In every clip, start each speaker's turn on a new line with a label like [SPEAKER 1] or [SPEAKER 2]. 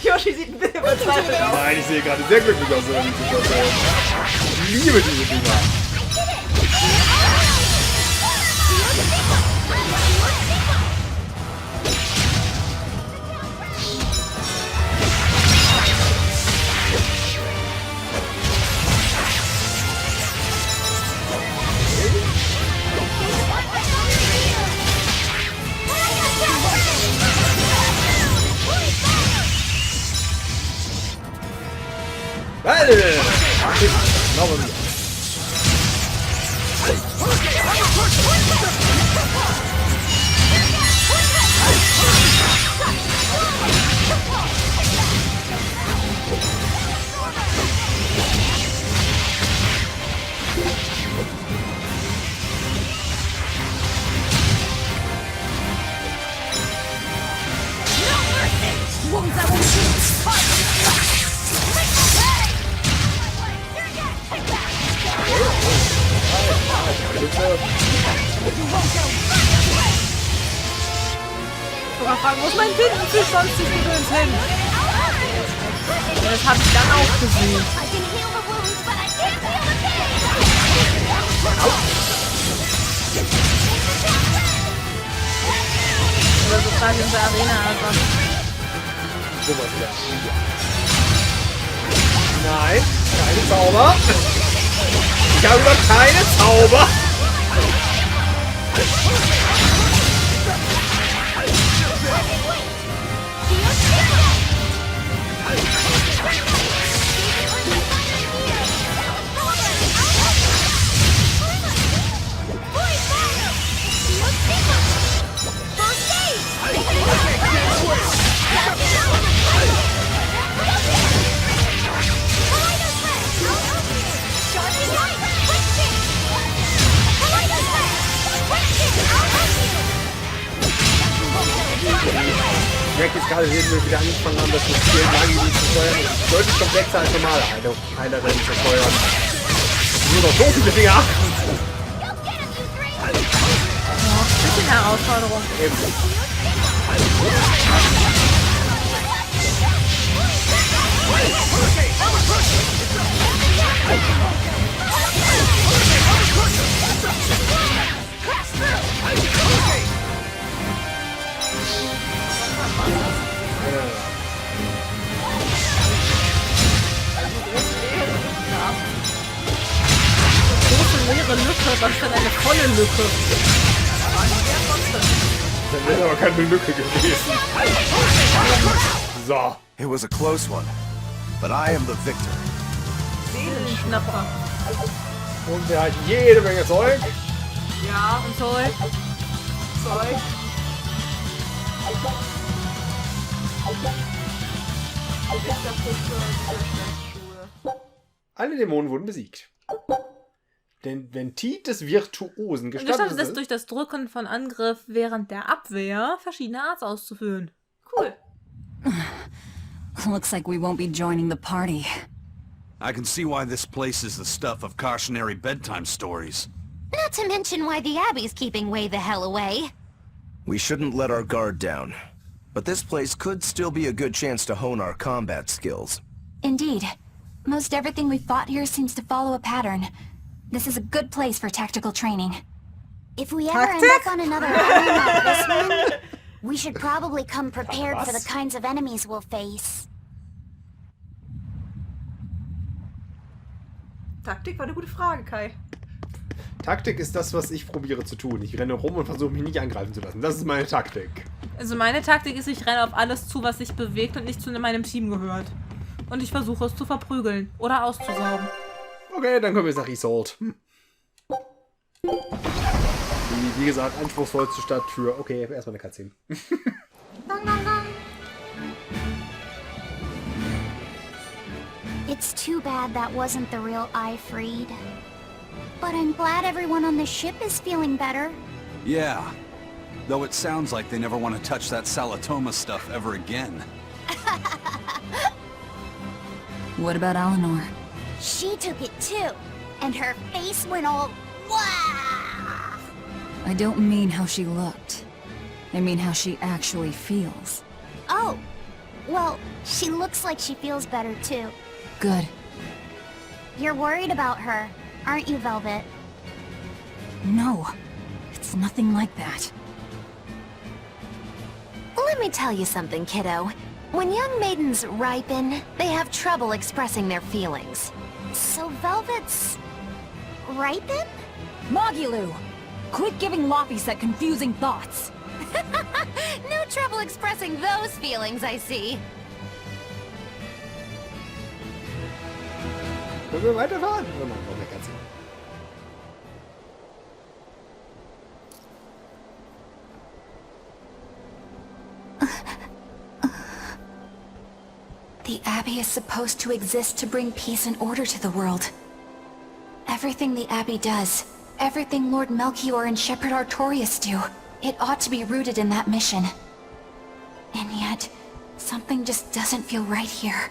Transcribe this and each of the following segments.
[SPEAKER 1] Yoshi sieht ein bisschen verzweifelt aus.
[SPEAKER 2] Nein, ich sehe gerade sehr glücklich aus in dieser Situation. Ich liebe diese Dinger. Genau bei mir.
[SPEAKER 1] Sogar fragen, wo ist mein Tintenfisch sonst die Gedöns hin? Ja, das habe ich dann auch gesehen. Oder so gerade in der Arena. Also.
[SPEAKER 2] Nein, keine Zauber. Ich habe noch keine Zauber. Ich merke jetzt gerade, wie wir wieder angefangen haben, das Spiel Magie zu steuern. Das ist deutlich komplexer als normale Heilerin zu steuern. Nur noch so viele Dinge achten.
[SPEAKER 1] Oh, ein bisschen Herausforderung.
[SPEAKER 2] Eben.
[SPEAKER 1] Große leere Lücke, was denn eine volle Lücke?
[SPEAKER 2] Dann wäre aber keine Lücke gewesen. So.
[SPEAKER 3] It was a close one, but I am the victor.
[SPEAKER 1] Seelenschnapper.
[SPEAKER 2] Und wir hat jede Menge Zeug.
[SPEAKER 1] Ja, und Zeug. Zeug.
[SPEAKER 2] Alle Dämonen wurden besiegt. Den Ventil des Virtuosen gestattet
[SPEAKER 1] es, durch das Drücken von Angriff während der Abwehr verschiedene Arts auszuführen. Cool.
[SPEAKER 4] Looks like we won't be joining the party.
[SPEAKER 3] I can see why this place is the stuff of cautionary bedtime stories.
[SPEAKER 5] Not to mention why the Abbey's keeping way the hell away.
[SPEAKER 6] We shouldn't let our guard down. But this place could still be a good chance to hone our combat skills.
[SPEAKER 4] Indeed. Most everything we fought here seems to follow a pattern. This is a good place for tactical training.
[SPEAKER 5] If we ever end up on another island like this one, we should probably come prepared for the kinds of enemies we'll face.
[SPEAKER 1] Taktik war eine gute Frage, Kai.
[SPEAKER 2] Taktik ist das, was ich probiere zu tun. Ich renne rum und versuche mich nicht angreifen zu lassen. Das ist meine Taktik.
[SPEAKER 1] Also meine Taktik ist, ich renne auf alles zu, was sich bewegt und nicht zu meinem Team gehört. Und ich versuche es zu verprügeln oder auszusaugen.
[SPEAKER 2] Okay, dann kommen wir jetzt nach Isolde. Wie gesagt, anspruchsvollste Stadt für... Okay, erstmal eine Cutscene.
[SPEAKER 5] It's too bad that wasn't the real Ifreed. But I'm glad everyone on the ship is feeling better.
[SPEAKER 3] Yeah. Though it sounds like they never want to touch that Salatoma stuff ever again.
[SPEAKER 4] What about Eleanor?
[SPEAKER 5] She took it too. And her face went all... Wah!
[SPEAKER 4] I don't mean how she looked. I mean how she actually feels.
[SPEAKER 5] Oh, Well, she looks like she feels better too.
[SPEAKER 4] Good.
[SPEAKER 5] You're worried about her, aren't you, Velvet?
[SPEAKER 4] No, it's nothing like that.
[SPEAKER 7] Let me tell you something, kiddo. When young maidens ripen, they have trouble expressing their feelings.
[SPEAKER 5] So Velvet's... ripen?
[SPEAKER 4] Magilu! Quit giving Loppies that confusing thoughts.
[SPEAKER 7] No trouble expressing those feelings, I see.
[SPEAKER 2] Können wir weiterfahren? Oh nein, noch eine ganze.
[SPEAKER 4] The Abbey is supposed to exist to bring peace and order to the world. Everything the Abbey does, everything Lord Melchior and Shepherd Artorius do, it ought to be rooted in that mission. And yet, something just doesn't feel right here.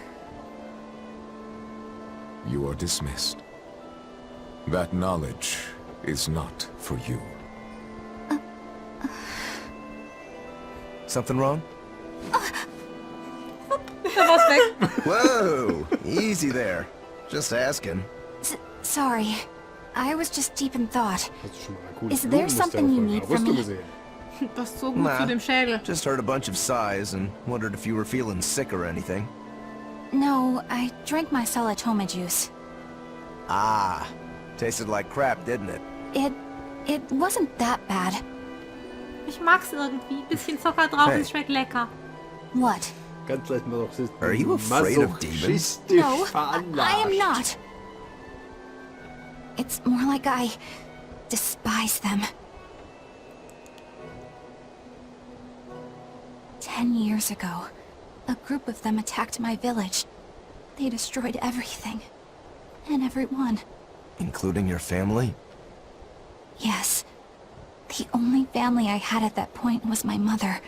[SPEAKER 8] You are dismissed. That knowledge is not for you.
[SPEAKER 6] Something wrong?
[SPEAKER 1] Da war's weg.
[SPEAKER 6] Whoa! Easy there. Just asking.
[SPEAKER 4] Sorry. I was just deep in thought.
[SPEAKER 2] Hast du schon mal ein cooles
[SPEAKER 4] Is there
[SPEAKER 2] Blumenmuster
[SPEAKER 4] something you
[SPEAKER 2] auf
[SPEAKER 4] need
[SPEAKER 2] meiner
[SPEAKER 4] from
[SPEAKER 2] Rüstung
[SPEAKER 4] me?
[SPEAKER 2] gesehen?
[SPEAKER 1] Passt so gut
[SPEAKER 6] Nah.
[SPEAKER 1] zu dem Schädel.
[SPEAKER 6] Just heard a bunch of sighs and wondered if you were feeling sick or anything.
[SPEAKER 4] No, I drank my Salatoma juice.
[SPEAKER 6] Ah. Tasted like crap, didn't it?
[SPEAKER 4] It wasn't that bad.
[SPEAKER 1] Ich mag's irgendwie. Bisschen Zucker drauf,
[SPEAKER 6] Hey.
[SPEAKER 1] es schmeckt lecker.
[SPEAKER 4] What?
[SPEAKER 2] Ganz leicht
[SPEAKER 6] Are you afraid of demons?
[SPEAKER 2] masochistisch
[SPEAKER 4] No,
[SPEAKER 2] veranlagt.
[SPEAKER 4] I am not. It's more like I despise them. 10 years ago, a group of them attacked my village. They destroyed everything. And everyone.
[SPEAKER 6] Including your family?
[SPEAKER 4] Yes. The only family I had at that point was my mother.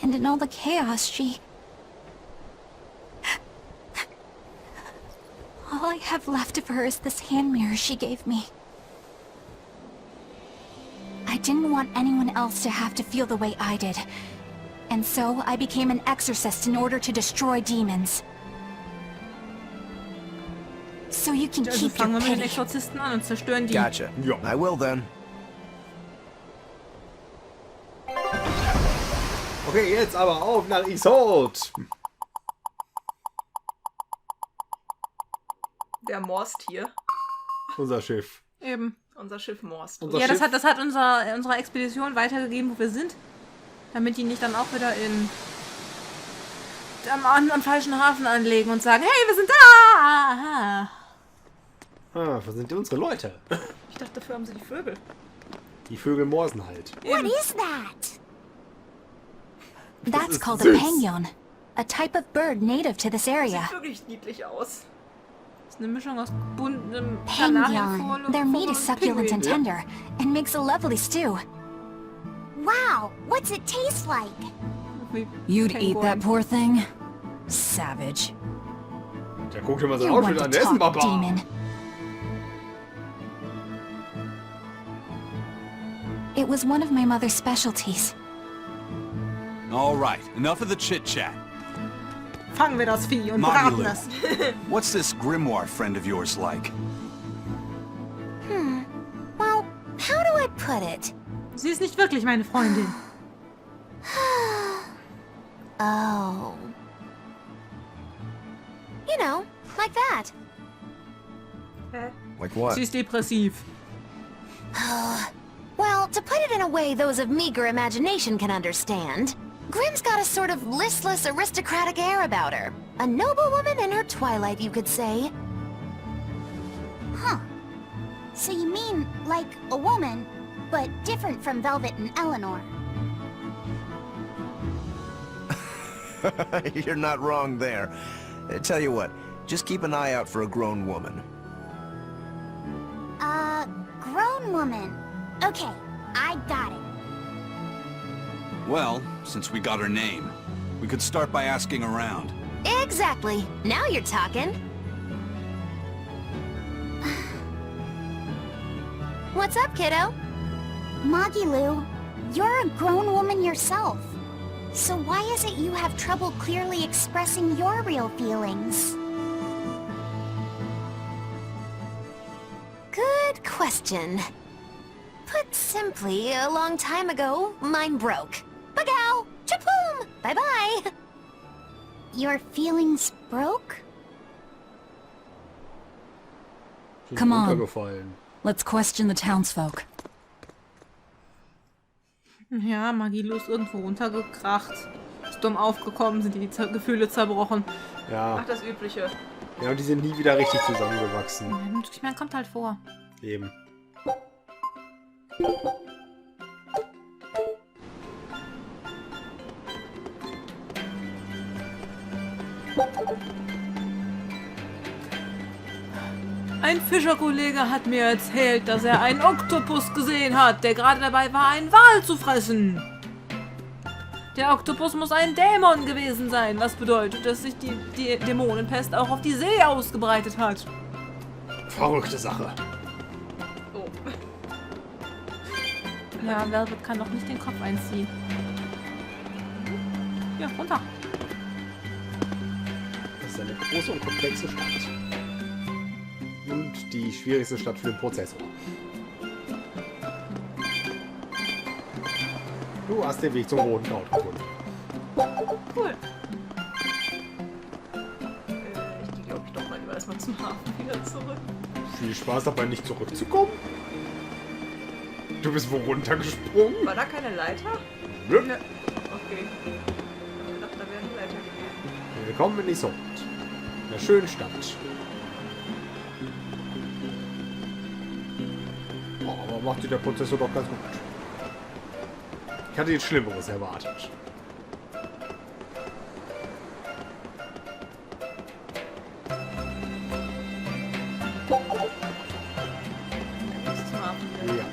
[SPEAKER 4] And in all the chaos, she... All I have left of her is this hand mirror she gave me. I didn't want anyone else to have to feel the way I did. And so I became an exorcist in order to destroy demons. So you can
[SPEAKER 1] Also
[SPEAKER 4] keep your
[SPEAKER 1] fangen wir mit den
[SPEAKER 4] pity.
[SPEAKER 1] Exorzisten an und zerstören die.
[SPEAKER 6] Gotcha.
[SPEAKER 2] Ja.
[SPEAKER 6] I will then.
[SPEAKER 2] Okay, jetzt aber auf nach Isot.
[SPEAKER 9] Der morst hier.
[SPEAKER 2] Unser Schiff.
[SPEAKER 1] Eben.
[SPEAKER 9] Unser Schiff morst.
[SPEAKER 2] Unser
[SPEAKER 1] Ja,
[SPEAKER 2] Schiff.
[SPEAKER 1] das hat unsere Expedition weitergegeben, wo wir sind. Damit die nicht dann auch wieder am falschen Hafen anlegen und sagen, hey, wir sind da!
[SPEAKER 2] Ah, wo sind unsere Leute?
[SPEAKER 9] Ich dachte, dafür haben sie die Vögel.
[SPEAKER 2] Die Vögel morsen halt.
[SPEAKER 5] What is that?
[SPEAKER 4] That's called a
[SPEAKER 2] süß.
[SPEAKER 4] penguin, a type of bird native to this area.
[SPEAKER 9] Sieht wirklich niedlich aus.
[SPEAKER 1] Das ist eine Mischung aus buntem
[SPEAKER 5] Penguin.
[SPEAKER 4] Their meat is succulent and
[SPEAKER 1] Pinguin.
[SPEAKER 4] tender, and makes a lovely stew.
[SPEAKER 5] Wow, what's it taste like?
[SPEAKER 4] You'd eat that poor thing? Savage.
[SPEAKER 2] Der guckt immer so
[SPEAKER 4] You
[SPEAKER 2] aus
[SPEAKER 4] want
[SPEAKER 2] wie
[SPEAKER 4] to
[SPEAKER 2] ein Essen,
[SPEAKER 4] talk,
[SPEAKER 2] Baba.
[SPEAKER 4] demon. It was one of my mother's specialties.
[SPEAKER 3] All right, enough of the chit-chat.
[SPEAKER 1] Fangen wir das Vieh und braten
[SPEAKER 3] Magilu.
[SPEAKER 1] es.
[SPEAKER 3] What's this grimoire friend of yours like?
[SPEAKER 7] Well, how do I put it?
[SPEAKER 1] Sie ist nicht wirklich meine Freundin.
[SPEAKER 7] Oh. You know, like that.
[SPEAKER 6] Like what?
[SPEAKER 1] Sie ist depressiv.
[SPEAKER 7] Well, to put it in a way those of meager imagination can understand, Grimm's got a sort of listless, aristocratic air about her. A noble woman in her twilight, you could say.
[SPEAKER 5] Huh. So you mean, like, a woman, but different from Velvet and Eleanor.
[SPEAKER 6] You're not wrong there. Tell you what, just keep an eye out for a grown woman.
[SPEAKER 5] Grown woman. Okay, I got it.
[SPEAKER 3] Well, since we got her name, we could start by asking around.
[SPEAKER 7] Exactly. Now you're talking. What's up, kiddo?
[SPEAKER 5] Magilu, you're a grown woman yourself. So why is it you have trouble clearly expressing your real feelings?
[SPEAKER 7] Good question. Put simply, a long time ago, mine broke. Bagow! Chapoom! Bye-bye!
[SPEAKER 5] Your feelings broke?
[SPEAKER 10] Come on.
[SPEAKER 2] Runtergefallen.
[SPEAKER 10] Let's question the townsfolk.
[SPEAKER 1] Ja, Magilo ist irgendwo runtergekracht. Ist dumm aufgekommen, sind die Gefühle zerbrochen.
[SPEAKER 2] Ja.
[SPEAKER 9] Ach, das Übliche.
[SPEAKER 2] Ja, und die sind nie wieder richtig zusammengewachsen.
[SPEAKER 1] Ich meine, kommt halt vor.
[SPEAKER 2] Eben.
[SPEAKER 1] Ein Fischerkollege hat mir erzählt, dass er einen Oktopus gesehen hat, der gerade dabei war, einen Wal zu fressen. Der Oktopus muss ein Dämon gewesen sein, was bedeutet, dass sich die Dämonenpest auch auf die See ausgebreitet hat.
[SPEAKER 2] Verrückte Sache.
[SPEAKER 9] Oh.
[SPEAKER 1] Ja, Velvet kann doch nicht den Kopf einziehen. Ja, runter.
[SPEAKER 2] Das ist eine große und komplexe Stadt. Und die schwierigste Stadt für den Prozessor. Du hast den Weg zum roten Kraut gefunden.
[SPEAKER 9] Cool. Ich gehe, glaube ich, doch mal lieber erstmal zum Hafen wieder zurück.
[SPEAKER 2] Viel Spaß dabei, nicht zurückzukommen. Du bist wo runtergesprungen?
[SPEAKER 9] War da keine Leiter?
[SPEAKER 2] Nö.
[SPEAKER 9] Okay. Ich dachte, da wäre eine Leiter gewesen.
[SPEAKER 2] Willkommen in Isolde. In der schönen Stadt. Oh, aber macht sich der Prozessor doch ganz gut. Ich hatte jetzt Schlimmeres erwartet. Ja.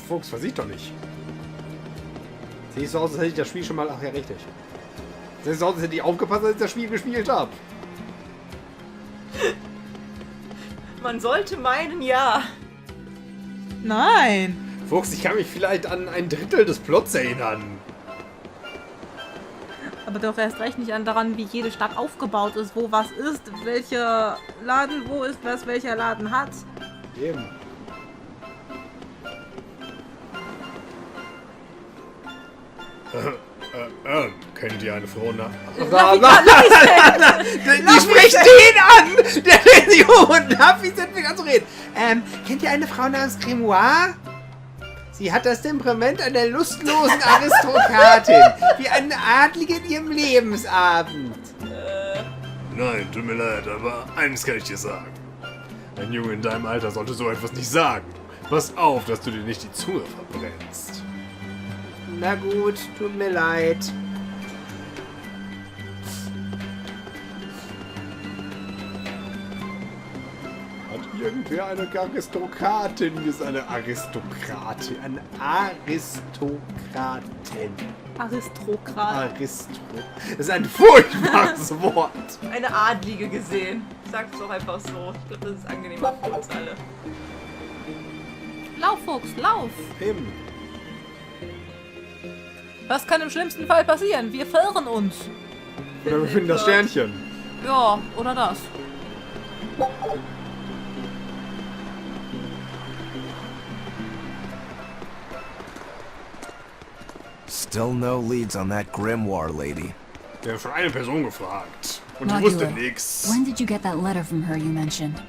[SPEAKER 2] Fuchs, versieht doch nicht. Sieht so aus, als hätte ich das Spiel schon mal... Ach ja, richtig. Sieht so aus, als hätte ich aufgepasst, als ich das Spiel gespielt habe.
[SPEAKER 9] Man sollte meinen, ja.
[SPEAKER 1] Nein.
[SPEAKER 2] Fuchs, ich kann mich vielleicht an ein Drittel des Plots erinnern.
[SPEAKER 1] Aber doch erst recht nicht daran, wie jede Stadt aufgebaut ist, wo was ist, welcher Laden wo ist, was welcher Laden hat.
[SPEAKER 2] Eben. Kennt ihr eine Frau nach... Die spricht den an! Der dreht sich um und Laffy sind wir ganz reden. Kennt ihr eine Frau namens Grimoire? Sie hat das Temperament einer lustlosen Aristokratin. Wie eine Adlige in ihrem Lebensabend.
[SPEAKER 11] Nein, tut mir leid, aber eines kann ich dir sagen. Ein Junge in deinem Alter sollte so etwas nicht sagen. Pass auf, dass du dir nicht die Zunge verbrennst.
[SPEAKER 2] Na gut, tut mir leid. Hat irgendwer eine Aristokratin gesagt? Eine Aristokratin. Eine Aristokratin.
[SPEAKER 1] Aristokrat.
[SPEAKER 2] Das ist ein furchtbares Wort.
[SPEAKER 9] Eine Adlige gesehen. Sag's doch einfach so. Ich glaube, das ist angenehmer für uns alle.
[SPEAKER 1] Lauf, Fuchs, lauf.
[SPEAKER 2] Eben.
[SPEAKER 1] Was kann im schlimmsten Fall passieren? Wir verirren uns.
[SPEAKER 2] Oder wir finden das Sternchen.
[SPEAKER 1] Ja, oder das.
[SPEAKER 6] Still no leads on that Grimoire lady.
[SPEAKER 11] Wir haben schon eine Person gefragt. Und die
[SPEAKER 10] Magilo,
[SPEAKER 11] wusste nix.
[SPEAKER 10] when did you get that letter from her you mentioned?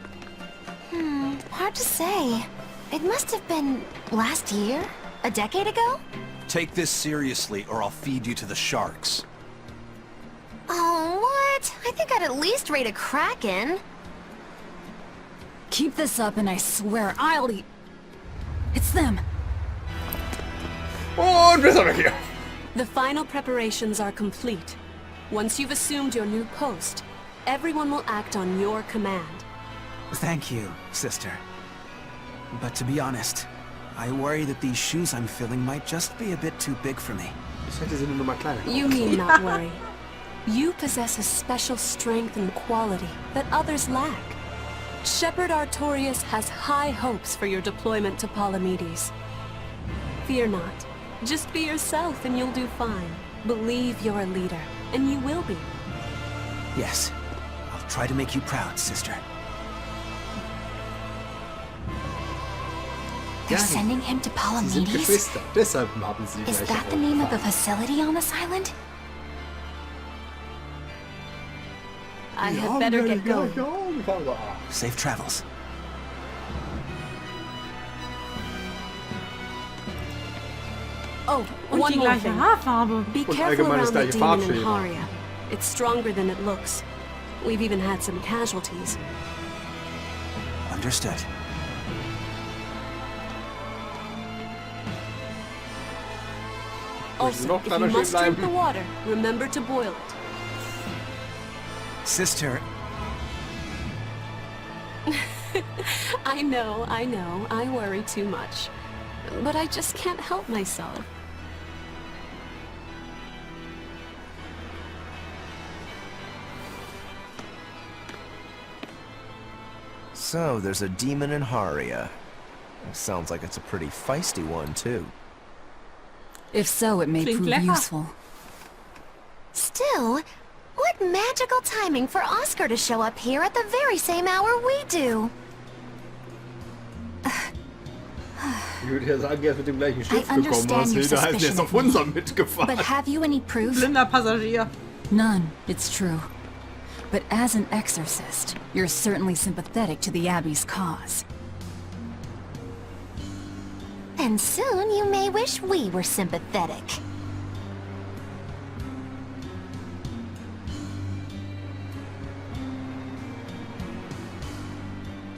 [SPEAKER 7] Hard to say. It must have been last year? A decade ago?
[SPEAKER 6] Take this seriously or I'll feed you to the sharks.
[SPEAKER 7] Oh, what? I think I'd at least rate a Kraken.
[SPEAKER 10] Keep this up and I swear I'll eat... It's them!
[SPEAKER 2] Und wir sind weg hier.
[SPEAKER 12] The final preparations are complete. Once you've assumed your new post, everyone will act on your command.
[SPEAKER 13] Thank you, sister. But to be honest, I worry that these shoes I'm filling might just be a bit too big for me.
[SPEAKER 2] Ich hätte sie nur mal kleiner gemacht.
[SPEAKER 12] You need not worry. You possess a special strength and quality that others lack. Shepherd Artorias has high hopes for your deployment to Palamedes. Fear not. Just be yourself and you'll do fine. Believe you're a leader, and you will be.
[SPEAKER 13] Yes. I'll try to make you proud, sister.
[SPEAKER 4] They're sending him to
[SPEAKER 2] Sie sind
[SPEAKER 4] Palamedes?
[SPEAKER 2] Geschwister, deshalb haben sie die
[SPEAKER 4] Is
[SPEAKER 2] gleiche
[SPEAKER 4] that the name of the facility on this island?
[SPEAKER 12] I had better get going.
[SPEAKER 13] Safe travels.
[SPEAKER 12] Oh,
[SPEAKER 1] Und
[SPEAKER 12] one
[SPEAKER 1] die
[SPEAKER 12] more
[SPEAKER 1] gleiche
[SPEAKER 12] thing.
[SPEAKER 1] Haarfarbe.
[SPEAKER 12] Be
[SPEAKER 2] Und
[SPEAKER 12] careful
[SPEAKER 2] allgemein das
[SPEAKER 12] around the
[SPEAKER 2] gleiche
[SPEAKER 12] demon in
[SPEAKER 2] Farbschema.
[SPEAKER 12] Haria. It's stronger than it looks. We've even had some casualties.
[SPEAKER 13] Understood.
[SPEAKER 12] Also,
[SPEAKER 2] noch
[SPEAKER 12] if
[SPEAKER 2] dran
[SPEAKER 12] you
[SPEAKER 2] stehen
[SPEAKER 12] must drink the
[SPEAKER 2] bleiben.
[SPEAKER 12] water, remember to boil it.
[SPEAKER 13] Sister,
[SPEAKER 12] I know, I worry too much. But I just can't help myself.
[SPEAKER 6] So, there's a demon in Haria. Sounds like it's a pretty feisty one, too.
[SPEAKER 10] If so, it may
[SPEAKER 1] Klingt
[SPEAKER 10] prove
[SPEAKER 1] lecker.
[SPEAKER 10] useful.
[SPEAKER 7] Still, what magical timing for Oscar to show up here at the very same hour we do.
[SPEAKER 2] Ich würde ja sagen, er ist mit dem gleichen
[SPEAKER 4] I
[SPEAKER 2] Schiff gekommen.
[SPEAKER 4] understand
[SPEAKER 2] Was
[SPEAKER 4] your
[SPEAKER 2] will da heißen, er ist
[SPEAKER 4] suspicion
[SPEAKER 2] auf
[SPEAKER 4] of me.
[SPEAKER 2] unserem mitgefahren.
[SPEAKER 4] But have you any proof?
[SPEAKER 1] Blinder Passagier.
[SPEAKER 10] None, it's true. But as an exorcist, you're certainly sympathetic to the Abbey's cause.
[SPEAKER 7] And soon you may wish we were sympathetic.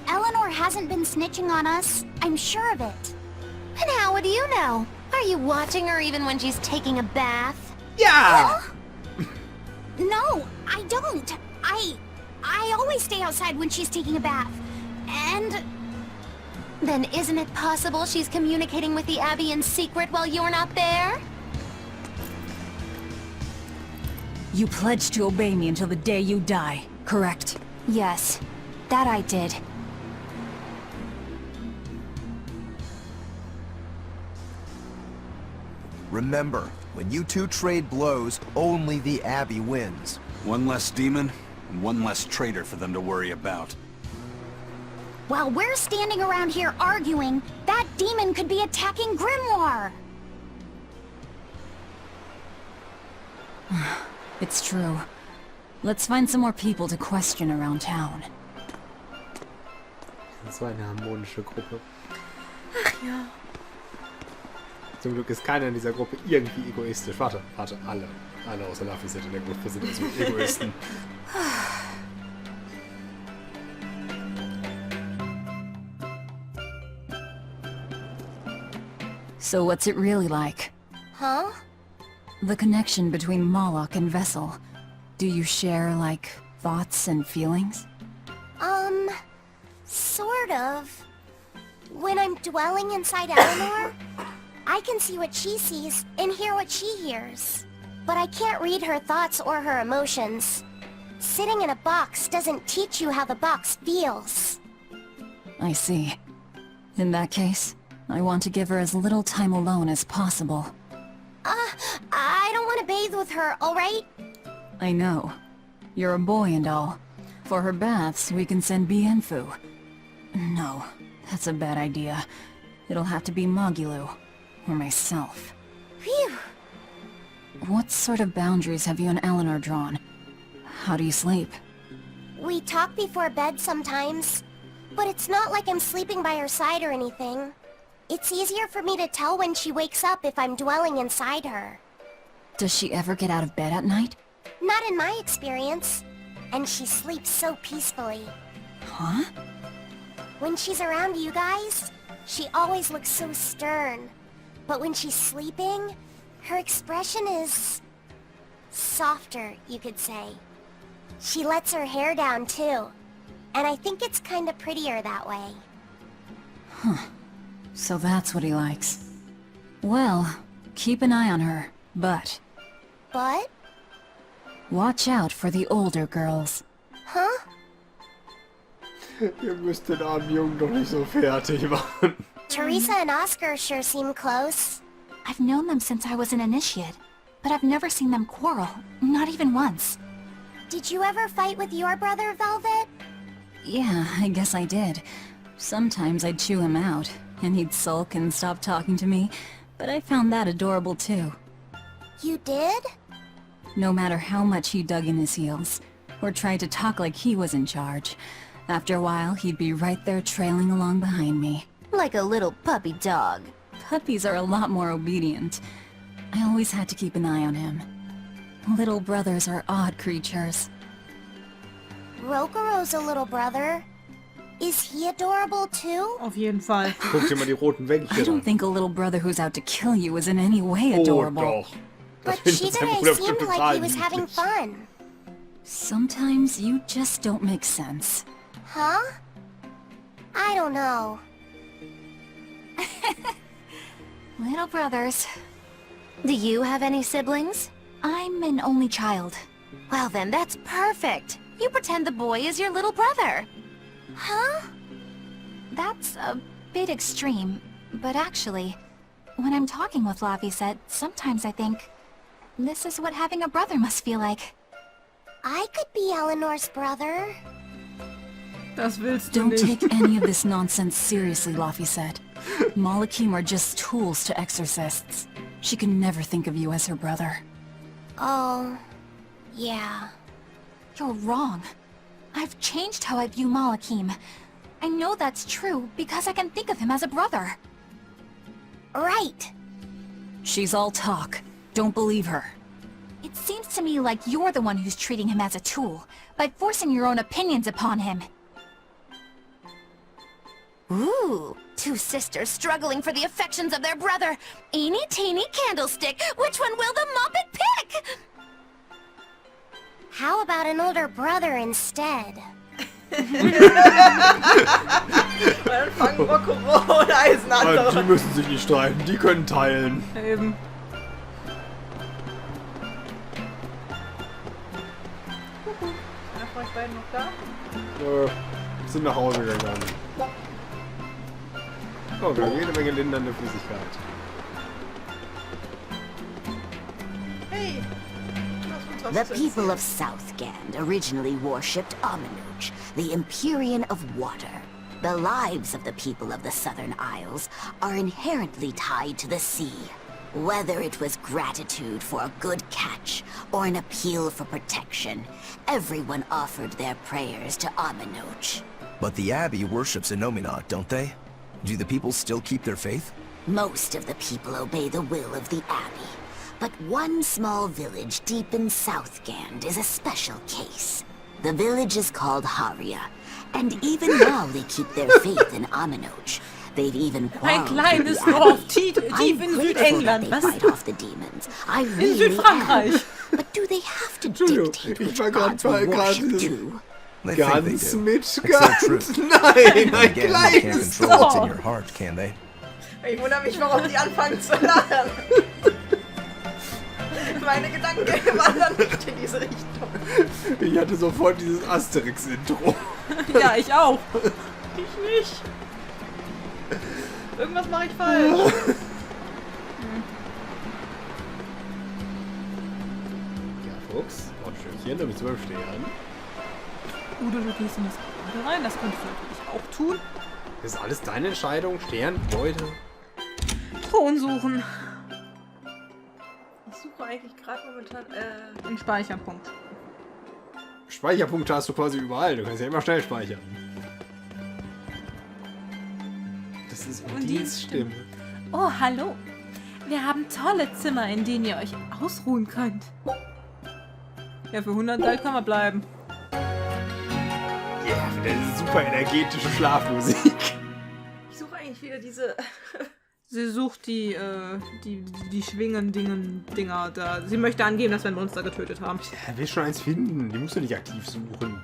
[SPEAKER 5] Eleanor hasn't been snitching on us. I'm sure of it.
[SPEAKER 7] And how would you know? Are you watching her even when she's taking a bath?
[SPEAKER 2] Ja!
[SPEAKER 5] No, I don't. I always stay outside when she's taking a bath. And
[SPEAKER 7] Then isn't it possible she's communicating with the Abbey in secret while you're not there?
[SPEAKER 10] You pledged to obey me until the day you die, correct?
[SPEAKER 4] Yes, that I did.
[SPEAKER 6] Remember, when you two trade blows, only the Abbey wins.
[SPEAKER 3] One less demon, and one less traitor for them to worry about.
[SPEAKER 5] while we're standing around here arguing, that demon could be attacking Grimoire.
[SPEAKER 10] It's true. Let's find some more people to question around town.
[SPEAKER 2] Das war eine harmonische Gruppe.
[SPEAKER 1] Ach ja.
[SPEAKER 2] Zum Glück ist keiner in dieser Gruppe irgendwie egoistisch. Warte, alle. Alle außer Luffy sind in der Gruppe sind also Egoisten.
[SPEAKER 10] So what's it really like?
[SPEAKER 7] Huh?
[SPEAKER 10] The connection between Moloch and Vessel. Do you share, like, thoughts and feelings?
[SPEAKER 5] Sort of. When I'm dwelling inside Eleanor, I can see what she sees and hear what she hears. But I can't read her thoughts or her emotions. Sitting in a box doesn't teach you how the box feels.
[SPEAKER 10] I see. In that case, I want to give her as little time alone as possible.
[SPEAKER 5] I don't want to bathe with her, alright?
[SPEAKER 10] I know. You're a boy and all. For her baths, we can send Bienfu. No, that's a bad idea. It'll have to be Magulu. Or myself.
[SPEAKER 5] Phew.
[SPEAKER 10] What sort of boundaries have you and Eleanor drawn? How do you sleep?
[SPEAKER 5] We talk before bed sometimes, but it's not like I'm sleeping by her side or anything. It's easier for me to tell when she wakes up if I'm dwelling inside her.
[SPEAKER 10] Does she ever get out of bed at night?
[SPEAKER 5] Not in my experience. And she sleeps so peacefully.
[SPEAKER 10] Huh?
[SPEAKER 5] When she's around you guys, she always looks so stern. But when she's sleeping, her expression is softer, you could say. She lets her hair down too. And I think it's kinda prettier that way.
[SPEAKER 10] Huh. So that's what he likes. Well, keep an eye on her, but
[SPEAKER 5] But?
[SPEAKER 10] watch out for the older girls.
[SPEAKER 5] Huh?
[SPEAKER 2] Ihr müsst den armen Jungen doch nicht so fertig machen.
[SPEAKER 5] Teresa and Oscar sure seem close.
[SPEAKER 4] I've known them since I was an initiate, but I've never seen them quarrel, not even once.
[SPEAKER 5] Did you ever fight with your brother, Velvet?
[SPEAKER 10] Yeah, I guess I did. Sometimes I'd chew him out, and he'd sulk and stop talking to me, but I found that adorable too.
[SPEAKER 5] You did?
[SPEAKER 10] No matter how much he dug in his heels, or tried to talk like he was in charge, after a while he'd be right there trailing along behind me.
[SPEAKER 7] Like a little puppy dog.
[SPEAKER 10] Puppies are a lot more obedient. I always had to keep an eye on him. Little brothers are odd creatures.
[SPEAKER 5] Rokuro's a little brother. Is he adorable too?
[SPEAKER 1] Auf jeden Fall.
[SPEAKER 2] Guck dir mal die roten Wänkchen
[SPEAKER 10] I don't
[SPEAKER 2] an.
[SPEAKER 10] think a little brother who's out to kill you is in any way adorable.
[SPEAKER 2] doch. Das
[SPEAKER 5] But
[SPEAKER 2] findet sein
[SPEAKER 5] Shigure
[SPEAKER 2] Bruder
[SPEAKER 5] seemed
[SPEAKER 2] bestimmt
[SPEAKER 5] like
[SPEAKER 2] total
[SPEAKER 5] he was having
[SPEAKER 2] niedlich.
[SPEAKER 5] fun.
[SPEAKER 10] Sometimes you just don't make sense.
[SPEAKER 5] Huh? I don't know.
[SPEAKER 4] Little brothers.
[SPEAKER 7] Do you have any siblings?
[SPEAKER 4] I'm an only child.
[SPEAKER 7] Well then, that's perfect. You pretend the boy is your little brother.
[SPEAKER 4] Huh? That's a bit extreme, but actually, when I'm talking with Laphicet, sometimes I think, this is what having a brother must feel like.
[SPEAKER 5] I could be Eleanor's brother.
[SPEAKER 1] Das willst du
[SPEAKER 10] Don't
[SPEAKER 1] nicht.
[SPEAKER 10] take any of this nonsense seriously, Laphicet. Malakim are just tools to exorcists. She can never think of you as her brother.
[SPEAKER 5] Oh, yeah.
[SPEAKER 4] You're wrong. I've changed how I view Malakim. I know that's true because I can think of him as a brother.
[SPEAKER 5] Right.
[SPEAKER 10] She's all talk. Don't believe her.
[SPEAKER 4] It seems to me like you're the one who's treating him as a tool, by forcing your own opinions upon him.
[SPEAKER 7] Ooh, two sisters struggling for the affections of their brother. Eeny teeny candlestick, which one will the Muppet pick?
[SPEAKER 5] How about an older brother instead?
[SPEAKER 9] Und dann fangen Rokuro und Eisen an.
[SPEAKER 2] Die müssen sich nicht streiten, die können teilen.
[SPEAKER 1] Eben.
[SPEAKER 9] Einer von euch beiden noch da?
[SPEAKER 2] Sind nach Hause gegangen. Oh, wir haben jede Menge lindernde Flüssigkeit.
[SPEAKER 9] Hey! Lass uns was
[SPEAKER 14] The
[SPEAKER 9] zu
[SPEAKER 14] people
[SPEAKER 9] erzählen.
[SPEAKER 14] of Southgand originally worshipped Amanuch, the Empyrean of Water. The lives of the people of the Southern Isles are inherently tied to the sea. Whether it was gratitude for a good catch or an appeal for protection, everyone offered their prayers to Amanuch.
[SPEAKER 6] But the Abbey worships Innominat, don't they? Do the people still keep their faith?
[SPEAKER 14] Most of the people obey the will of the Abbey. But one small village deep in Southgand is a special case. The village is called Haria, and even now they keep their faith in Amanuch. They've even
[SPEAKER 1] Ein
[SPEAKER 14] quarreled with
[SPEAKER 1] kleines
[SPEAKER 14] the
[SPEAKER 1] Dorf,
[SPEAKER 14] Abbey.
[SPEAKER 1] tief
[SPEAKER 14] I'm
[SPEAKER 1] in
[SPEAKER 14] grateful
[SPEAKER 1] Südengland.
[SPEAKER 14] that
[SPEAKER 1] Was?
[SPEAKER 14] they fight off the demons. I
[SPEAKER 1] In
[SPEAKER 14] really am.
[SPEAKER 1] Südfrankreich.
[SPEAKER 14] But do they have to
[SPEAKER 2] Entschuldigung,
[SPEAKER 14] dictate
[SPEAKER 2] ich
[SPEAKER 14] which
[SPEAKER 2] war
[SPEAKER 14] gods
[SPEAKER 2] gerade
[SPEAKER 14] we worship too?
[SPEAKER 6] They think they
[SPEAKER 2] Ganz
[SPEAKER 6] do.
[SPEAKER 2] mit
[SPEAKER 6] It's their
[SPEAKER 2] ganz.
[SPEAKER 6] truth.
[SPEAKER 2] Nein,
[SPEAKER 6] Then
[SPEAKER 2] ein
[SPEAKER 6] again, they can't
[SPEAKER 2] kleines
[SPEAKER 6] control what's in
[SPEAKER 2] Dorf.
[SPEAKER 6] your heart, can they?
[SPEAKER 9] Ich wundere mich, warum die anfangen zu lachen. Meine Gedanken wandern nicht in diese Richtung.
[SPEAKER 2] Ich hatte sofort dieses Asterix-Intro.
[SPEAKER 1] Ja, ich auch.
[SPEAKER 9] Ich nicht. Irgendwas mache ich falsch.
[SPEAKER 2] Ja, Fuchs. Oh, Schönchen, da mit 12 Sternen.
[SPEAKER 1] Udo, du gehst in das Gebäude rein. Das könntest du natürlich auch tun.
[SPEAKER 2] Das ist alles deine Entscheidung. Stern, Leute.
[SPEAKER 1] Thron suchen.
[SPEAKER 9] Ich suche eigentlich gerade momentan,
[SPEAKER 1] Ein Speicherpunkt.
[SPEAKER 2] Speicherpunkte hast du quasi überall. Du kannst ja immer schnell speichern. Das ist Undins Stimme.
[SPEAKER 1] Oh, hallo. Wir haben tolle Zimmer, in denen ihr euch ausruhen könnt. Ja, für 100 Gold kann man bleiben.
[SPEAKER 2] Ja, das ist super energetische Schlafmusik.
[SPEAKER 9] Ich suche eigentlich wieder diese...
[SPEAKER 1] Sie sucht die Schwingen-Dinger da. Sie möchte angeben, dass wir ein Monster getötet haben.
[SPEAKER 2] Er will schon eins finden. Die musst du nicht aktiv suchen.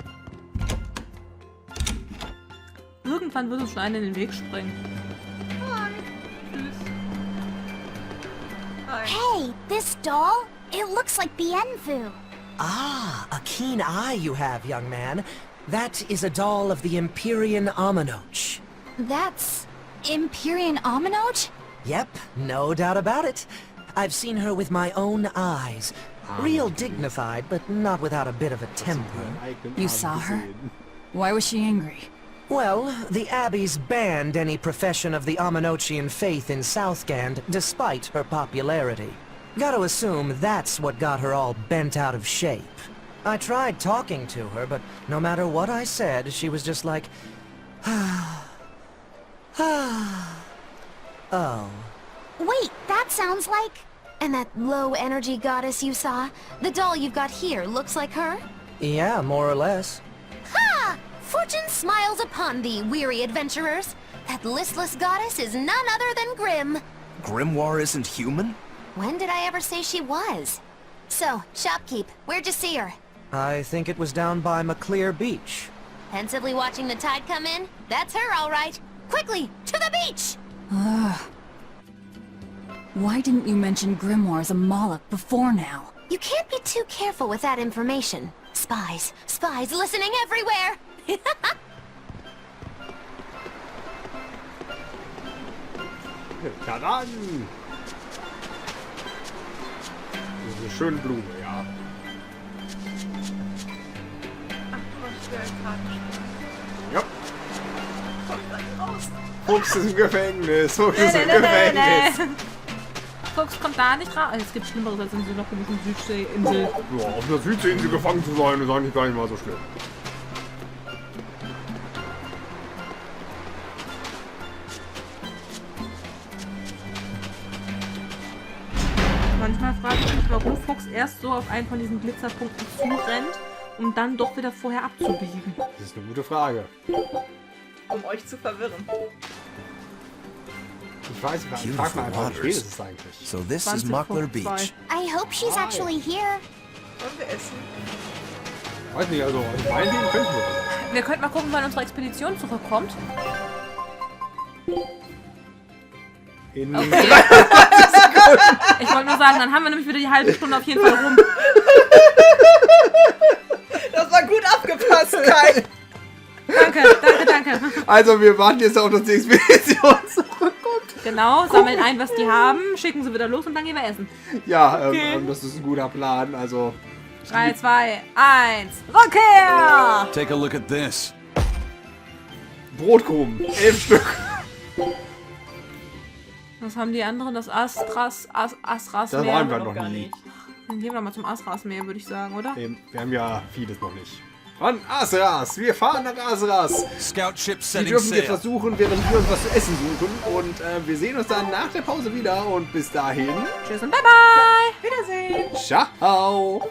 [SPEAKER 1] Irgendwann wird uns schon einer in den Weg springen.
[SPEAKER 5] Hey, this doll? It looks like Bienfu.
[SPEAKER 15] Ah, a keen eye you have, young man. That is a doll of the Empyrean Amanoch.
[SPEAKER 4] That's... Empyrean Amanoch?
[SPEAKER 15] Yep, no doubt about it. I've seen her with my own eyes. Real dignified, but not without a bit of a temper.
[SPEAKER 10] You saw her? Why was she angry?
[SPEAKER 15] Well, the Abbeys banned any profession of the Amenochian faith in Southgand, despite her popularity. Gotta assume that's what got her all bent out of shape. I tried talking to her, but no matter what I said, she was just like, oh.
[SPEAKER 5] Wait, that sounds like...
[SPEAKER 7] And that low-energy goddess you saw? The doll you've got here looks like her?
[SPEAKER 15] Yeah, more or less.
[SPEAKER 7] Ha! Fortune smiles upon thee, weary adventurers. That listless goddess is none other than Grim.
[SPEAKER 6] Grimoire isn't human?
[SPEAKER 7] When did I ever say she was? So, shopkeep, where'd you see her?
[SPEAKER 15] I think it was down by McClear Beach.
[SPEAKER 7] Pensively watching the tide come in? That's her, all right. Quickly, to the beach!
[SPEAKER 10] Ugh. Why didn't you mention grimoires a Moloch before now?
[SPEAKER 7] You can't be too careful with that information. Spies, spies listening everywhere!
[SPEAKER 2] Ja dann! Diese schöne Blume, ja. Ja. Fuchs ist im Gefängnis, Fuchs ist im Gefängnis.
[SPEAKER 1] Fuchs kommt da nicht raus. Es gibt Schlimmeres als in so einer komischen Südseeinsel.
[SPEAKER 2] Ja, auf einer Südseeinsel gefangen zu sein, ist eigentlich gar nicht mal so schlimm.
[SPEAKER 1] Manchmal frage ich mich, warum Fuchs erst so auf einen von diesen Glitzerpunkten zurennt, um dann doch wieder vorher abzubiegen.
[SPEAKER 2] Das ist eine gute Frage.
[SPEAKER 9] Um euch zu verwirren.
[SPEAKER 2] Ich weiß nicht, ich frage mal einfach, wie spät ist es eigentlich?
[SPEAKER 6] So this is Muckler Beach.
[SPEAKER 5] I hope she's actually here.
[SPEAKER 9] Wollen wir essen?
[SPEAKER 2] Weiß nicht, also meinetwegen könnten wir das.
[SPEAKER 1] Wir könnten mal gucken, wann unsere Expedition zurückkommt.
[SPEAKER 2] In
[SPEAKER 1] Okay. Ich wollte nur sagen, dann haben wir nämlich wieder die halbe Stunde auf jeden Fall rum.
[SPEAKER 9] Das war gut abgepasst, Kai.
[SPEAKER 1] Danke.
[SPEAKER 2] Also wir warten jetzt auf, dass die Expedition zurückkommt.
[SPEAKER 1] Genau, sammeln ein, was die haben, schicken sie wieder los und dann gehen wir essen.
[SPEAKER 2] Ja,
[SPEAKER 1] Okay.
[SPEAKER 2] das ist ein guter Plan, also...
[SPEAKER 1] 3, 2, 1, Rückkehr!
[SPEAKER 3] Take a look at this.
[SPEAKER 2] Brotkrumen, 11 Stück.
[SPEAKER 1] Was haben die anderen? Das Asrasmeer?
[SPEAKER 2] Das waren wir noch nie.
[SPEAKER 1] Dann gehen wir doch mal zum Asrasmeer, würde ich sagen, oder?
[SPEAKER 2] Wir haben ja vieles noch nicht. Von Asteras, wir fahren nach Asteras.
[SPEAKER 3] Scout ship
[SPEAKER 2] Die
[SPEAKER 3] setting
[SPEAKER 2] dürfen wir
[SPEAKER 3] sail.
[SPEAKER 2] versuchen, während wir uns was zu essen suchen. Und wir sehen uns dann nach der Pause wieder. Und bis dahin...
[SPEAKER 1] Tschüss und bye bye! Wiedersehen!
[SPEAKER 2] Ciao!